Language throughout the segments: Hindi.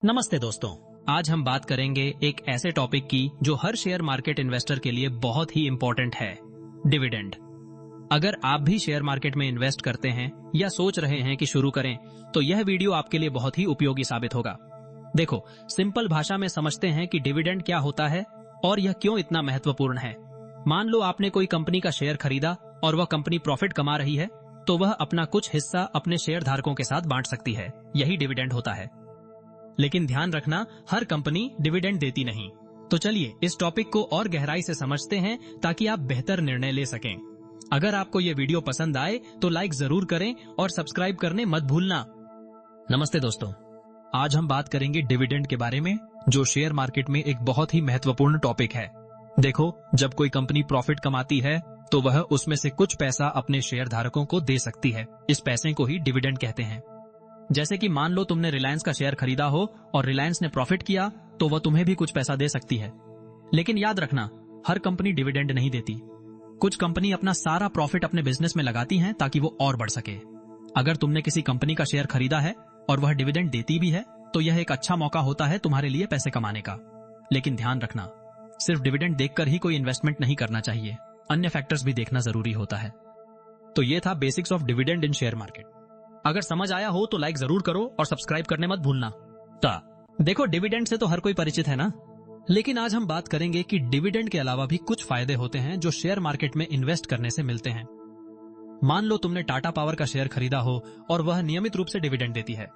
नमस्ते दोस्तों, आज हम बात करेंगे एक ऐसे टॉपिक की जो हर शेयर मार्केट इन्वेस्टर के लिए बहुत ही इंपॉर्टेंट है, डिविडेंड। अगर आप भी शेयर मार्केट में इन्वेस्ट करते हैं या सोच रहे हैं कि शुरू करें, तो यह वीडियो आपके लिए बहुत ही उपयोगी साबित होगा। देखो, सिंपल भाषा में समझते हैं कि डिविडेंड क्या होता है और यह क्यों इतना महत्वपूर्ण है। मान लो आपने कोई कंपनी का शेयर खरीदा और वह कंपनी प्रॉफिट कमा रही है, तो वह अपना कुछ हिस्सा अपने शेयर धारकों के साथ बांट सकती है। यही डिविडेंड होता है। लेकिन ध्यान रखना, हर कंपनी डिविडेंड देती नहीं। तो चलिए इस टॉपिक को और गहराई से समझते हैं ताकि आप बेहतर निर्णय ले सकें। अगर आपको ये वीडियो पसंद आए तो लाइक जरूर करें और सब्सक्राइब करने मत भूलना। नमस्ते दोस्तों, आज हम बात करेंगे डिविडेंड के बारे में, जो शेयर मार्केट में एक बहुत ही महत्वपूर्ण टॉपिक है। देखो, जब कोई कंपनी प्रॉफिट कमाती है तो वह उसमें से कुछ पैसा अपने शेयर धारकों को दे सकती है। इस पैसे को ही डिविडेंड कहते हैं। जैसे कि मान लो तुमने रिलायंस का शेयर खरीदा हो और रिलायंस ने प्रॉफिट किया, तो वह तुम्हें भी कुछ पैसा दे सकती है। लेकिन याद रखना, हर कंपनी डिविडेंड नहीं देती। कुछ कंपनी अपना सारा प्रॉफिट अपने बिजनेस में लगाती हैं ताकि वो और बढ़ सके। अगर तुमने किसी कंपनी का शेयर खरीदा है और वह डिविडेंड देती भी है, तो यह एक अच्छा मौका होता है तुम्हारे लिए पैसे कमाने का। लेकिन ध्यान रखना, सिर्फ डिविडेंड देखकर ही कोई इन्वेस्टमेंट नहीं करना चाहिए, अन्य फैक्टर्स भी देखना जरूरी होता है। तो ये था basics of dividend in share market. अगर समझ आया हो तो लाइक जरूर करो और सब्सक्राइब करने मत भूलना। देखो, डिविडेंड से तो हर कोई परिचित है ना, लेकिन आज हम बात करेंगे कि डिविडेंड के अलावा भी कुछ फायदे होते हैं जो शेयर मार्केट में इन्वेस्ट करने से मिलते हैं। मान लो तुमने टाटा पावर का शेयर खरीदा हो और वह नियमित रूप से डिविडेंड देती है,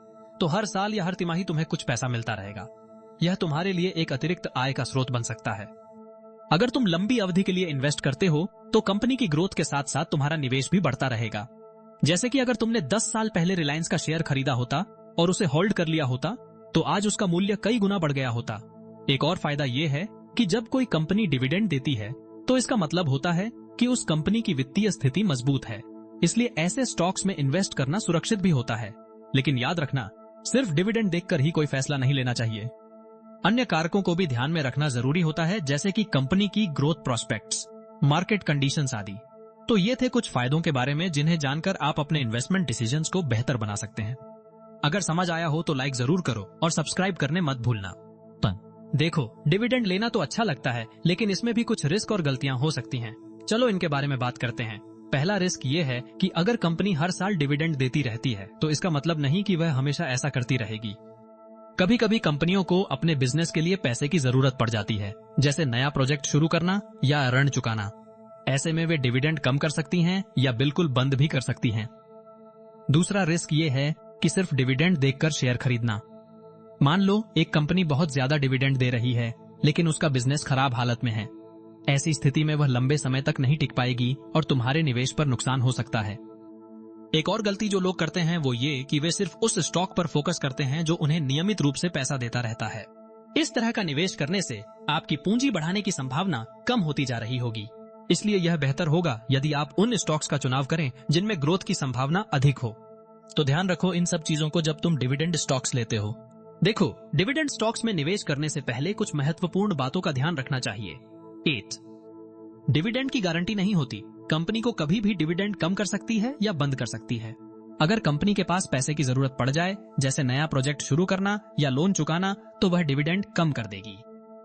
तो हर साल या हर तिमाही तुम्हें कुछ पैसा मिलता रहेगा। यह तुम्हारे लिए एक अतिरिक्त आय का स्रोत बन सकता है। अगर तुम लंबी अवधि के लिए इन्वेस्ट करते हो तो कंपनी की ग्रोथ के साथ साथ तुम्हारा निवेश भी बढ़ता रहेगा। जैसे कि अगर तुमने 10 साल पहले रिलायंस का शेयर खरीदा होता और उसे होल्ड कर लिया होता, तो आज उसका मूल्य कई गुना बढ़ गया होता। एक और फायदा यह है कि जब कोई कंपनी डिविडेंड देती है तो इसका मतलब होता है कि उस कंपनी की वित्तीय स्थिति मजबूत है। इसलिए ऐसे स्टॉक्स में इन्वेस्ट करना सुरक्षित भी होता है। लेकिन याद रखना, सिर्फ डिविडेंड देखकर ही कोई फैसला नहीं लेना चाहिए। अन्य कारकों को भी ध्यान में रखना जरूरी होता है, जैसे कि कंपनी की ग्रोथ प्रोस्पेक्ट्स, मार्केट कंडीशंस आदि। तो ये थे कुछ फायदों के बारे में जिन्हें जानकर आप अपने इन्वेस्टमेंट डिसीजंस को बेहतर बना सकते हैं। अगर समझ आया हो तो लाइक जरूर करो और सब्सक्राइब करने मत भूलना। देखो, डिविडेंड लेना तो अच्छा लगता है, लेकिन इसमें भी कुछ रिस्क और गलतियां हो सकती हैं। चलो इनके बारे में बात करते हैं। पहला रिस्क ये है कि अगर कंपनी हर साल डिविडेंड देती रहती है तो इसका मतलब नहीं कि वह हमेशा ऐसा करती रहेगी। कभी कभी कंपनियों को अपने बिजनेस के लिए पैसे की जरूरत पड़ जाती है, जैसे नया प्रोजेक्ट शुरू करना या ऋण चुकाना। ऐसे में वे डिविडेंड कम कर सकती हैं या बिल्कुल बंद भी कर सकती हैं। दूसरा रिस्क ये है कि सिर्फ डिविडेंड देखकर शेयर खरीदना। मान लो एक कंपनी बहुत ज्यादा डिविडेंड दे रही है, लेकिन उसका बिजनेस खराब हालत में है। ऐसी स्थिति में वह लंबे समय तक नहीं टिक पाएगी और तुम्हारे निवेश पर नुकसान हो सकता है। एक और गलती जो लोग करते हैं वो ये कि वे सिर्फ उस स्टॉक पर फोकस करते हैं जो उन्हें नियमित रूप से पैसा देता रहता है। इस तरह का निवेश करने से आपकी पूंजी बढ़ाने की संभावना कम होती जा रही होगी। इसलिए यह बेहतर होगा यदि आप उन स्टॉक्स का चुनाव करें जिनमें ग्रोथ की संभावना अधिक हो। तो ध्यान रखो इन सब चीजों को जब तुम डिविडेंड स्टॉक्स लेते हो। देखो, डिविडेंड स्टॉक्स में निवेश करने से पहले कुछ महत्वपूर्ण बातों का ध्यान रखना चाहिए। 8. डिविडेंड की गारंटी नहीं होती। कंपनी को कभी भी डिविडेंड कम कर सकती है या बंद कर सकती है। अगर कंपनी के पास पैसे की जरूरत पड़ जाए, जैसे नया प्रोजेक्ट शुरू करना या लोन चुकाना, तो वह डिविडेंड कम कर देगी।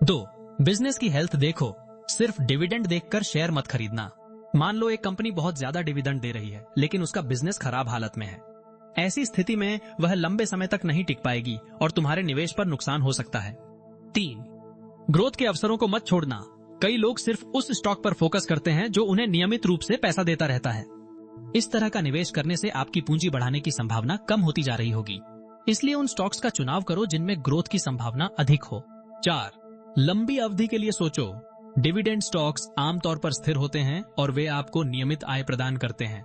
2. बिजनेस की हेल्थ देखो। सिर्फ डिविडेंड देखकर शेयर मत खरीदना। मान लो एक कंपनी बहुत ज्यादा डिविडेंड दे रही है, लेकिन उसका बिजनेस खराब हालत में है। ऐसी स्थिति में वह लंबे समय तक नहीं टिक पाएगी और तुम्हारे निवेश पर नुकसान हो सकता है। 3. ग्रोथ के अवसरों को मत छोड़ना। कई लोग सिर्फ उस स्टॉक पर फोकस करते हैं जो उन्हें नियमित रूप से पैसा देता रहता है। इस तरह का निवेश करने से आपकी पूंजी बढ़ाने की संभावना कम होती जा रही होगी। इसलिए उन स्टॉक्स का चुनाव करो जिनमें ग्रोथ की संभावना अधिक हो। 4. लंबी अवधि के लिए सोचो। डिविडेंड स्टॉक्स आमतौर पर स्थिर होते हैं और वे आपको नियमित आय प्रदान करते हैं।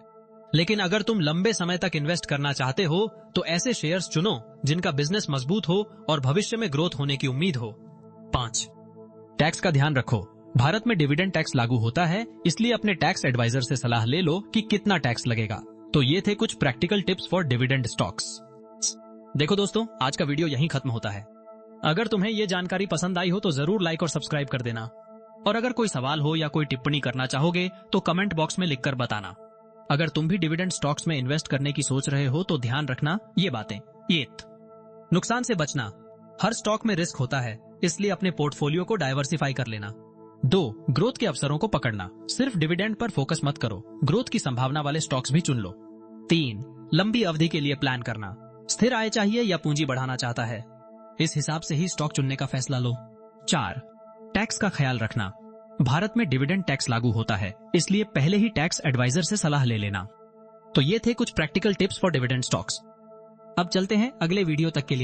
लेकिन अगर तुम लंबे समय तक इन्वेस्ट करना चाहते हो तो ऐसे शेयर्स चुनो जिनका बिजनेस मजबूत हो और भविष्य में ग्रोथ होने की उम्मीद हो। 5. टैक्स का ध्यान रखो। भारत में डिविडेंड टैक्स लागू होता है, इसलिए अपने टैक्स एडवाइजर से सलाह ले लो कि कितना टैक्स लगेगा। तो ये थे कुछ practical tips for dividend stocks. देखो दोस्तों, आज का वीडियो यहीं खत्म होता है। अगर तुम्हें ये जानकारी पसंद आई हो तो जरूर लाइक और सब्सक्राइब कर देना। और अगर कोई सवाल हो या कोई टिप्पणी करना चाहोगे तो कमेंट बॉक्स में लिखकर बताना। अगर तुम भी डिविडेंड स्टॉक्स में इन्वेस्ट करने की सोच रहे हो तो ध्यान रखना ये बातें। 8. नुकसान से बचना। हर स्टॉक में रिस्क होता है, इसलिए अपने पोर्टफोलियो को डाइवर्सिफाई कर लेना। 2. ग्रोथ के अवसरों को पकड़ना। सिर्फ डिविडेंड पर फोकस मत करो, ग्रोथ की संभावना वाले स्टॉक्स भी चुन लो। 3. लंबी अवधि के लिए प्लान करना। स्थिर आय चाहिए या पूंजी बढ़ाना चाहता है, इस हिसाब से ही स्टॉक चुनने का फैसला लो। 4. टैक्स का ख्याल रखना। भारत में डिविडेंड टैक्स लागू होता है, इसलिए पहले ही टैक्स एडवाइजर से सलाह ले लेना। तो ये थे कुछ practical tips for dividend stocks. अब चलते हैं अगले वीडियो तक के लिए।